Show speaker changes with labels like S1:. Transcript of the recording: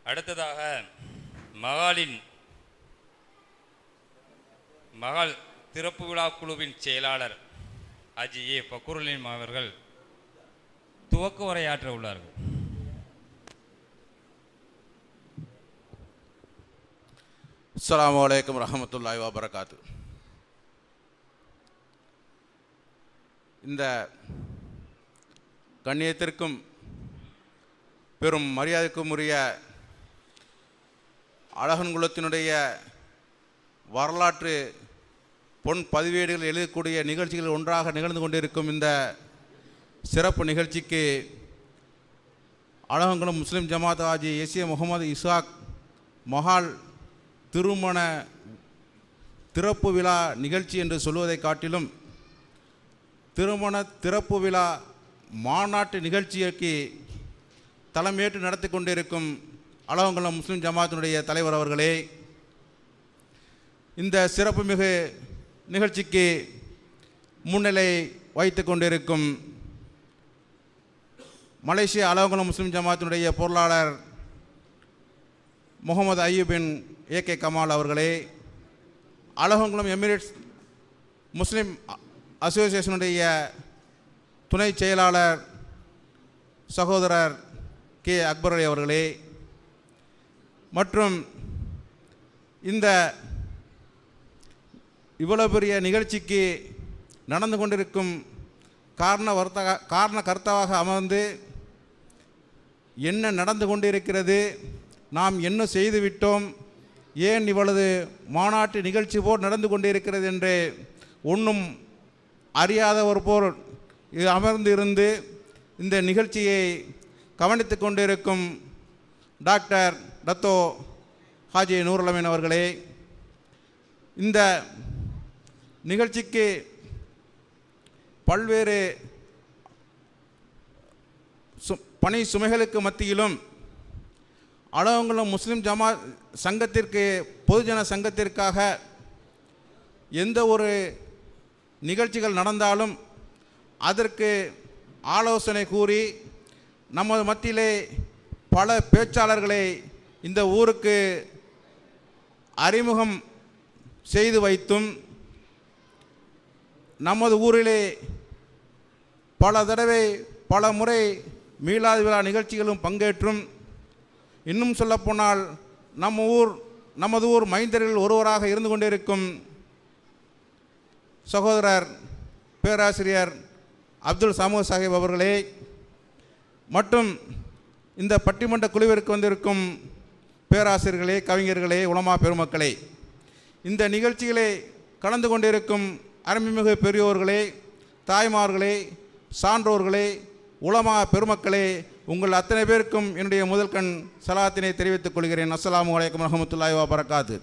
S1: அடுத்ததாக மகால் திறப்பு விழா குழுவின் செயலாளர் ஹஜி ஏ ஃபக்ருல்லீன் அவர்கள் துவக்க உரையாற்ற உள்ளார்கள்.
S2: அஸ்ஸலாமு அலைக்கும் வரஹ்மத்துல்லாஹி வபரகாத்து. இந்த கண்ணியத்திற்கும் பெரும் மரியாதைக்கும் உரிய அழகன்குலத்தினுடைய வரலாற்று பொன் பதிவேடுகள் எழுதக்கூடிய நிகழ்ச்சிகள் ஒன்றாக நிகழ்ந்து கொண்டிருக்கும் இந்த சிறப்பு நிகழ்ச்சிக்கு அழகன்குளம் முஸ்லிம் ஜமாத் ஹாஜி எஸ்ஏ முகமது இசாக் மஹால் திருமண திறப்பு விழா நிகழ்ச்சி என்று சொல்வதை காட்டிலும் திருமண திறப்பு விழா மாநாட்டு நிகழ்ச்சிக்கு தலைமையேற்று நடத்தி கொண்டிருக்கும் அழகன்குளம் முஸ்லிம் ஜமாத்தினுடைய தலைவர் அவர்களே, இந்த சிறப்புமிகு நிகழ்ச்சிக்கு முன்னிலை வைத்து கொண்டிருக்கும் மலேசிய அழகன்குளம் முஸ்லிம் ஜமாத்தினுடைய பொருளாளர் முகமது அய்யூப் பின் ஏகே கமால் அவர்களே, அழகன்குளம் எமிரேட்ஸ் முஸ்லிம் அசோசியேஷனுடைய துணை செயலாளர் சகோதரர் கே அக்பர் அலி அவர்களே, மற்றும் இந்த இவ்வளவு பெரிய நிகழ்ச்சிக்கு நடந்து கொண்டிருக்கும் காரணகர்த்தாவாக அமர்ந்து என்ன நடந்து கொண்டிருக்கிறது, நாம் என்ன செய்துவிட்டோம், ஏன் இவ்வளவு மாநாட்டு நிகழ்ச்சி போல் நடந்து கொண்டிருக்கிறது என்று ஒன்றும் அறியாதவர் போல் அமர்ந்து இருந்து இந்த நிகழ்ச்சியை கவனித்து கொண்டிருக்கும் டாக்டர் டத்தோ ஹாஜி நூருல் அமீன் அவர்களே, இந்த நிகழ்ச்சிக்கு பல்வேறு பணி சுமைகளுக்கு மத்தியிலும் அழகன்குளம் முஸ்லிம் ஜமாத் சங்கத்திற்கு பொதுஜன சங்கத்திற்காக எந்த ஒரு நிகழ்ச்சிகள் நடந்தாலும் அதற்கு ஆலோசனை கூறி நமது மத்தியிலே பல பேச்சாளர்களை இந்த ஊருக்கு அறிமுகம் செய்து வைத்தும் நமது ஊரிலே பல தடவை பல முறை மீலாது விழா நிகழ்ச்சிகளும் பங்கேற்றும் இன்னும் சொல்லப்போனால் நமது ஊர் மைந்தர்கள் ஒருவராக இருந்து கொண்டிருக்கும் சகோதரர் பேராசிரியர் அப்துல் சமூத் சாஹிப் அவர்களே, மற்றும் இந்த பட்டிமன்ற குழுவிற்கு வந்திருக்கும் பேராசிரியர்களே, கவிஞர்களே, உலமா பெருமக்களே, இந்த நிகழ்ச்சிகளை கலந்து கொண்டிருக்கும் அருமைமிகு பெரியோர்களே, தாய்மார்களே, சான்றோர்களே, உலமா பெருமக்களே, உங்கள் அத்தனை பேருக்கும் என்னுடைய முதல் கண் சலாத்தினை தெரிவித்துக் கொள்கிறேன். அஸ்ஸலாமு அலைக்கும் வரஹ்மத்துல்லாஹி வபரகாத்து.